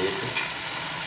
1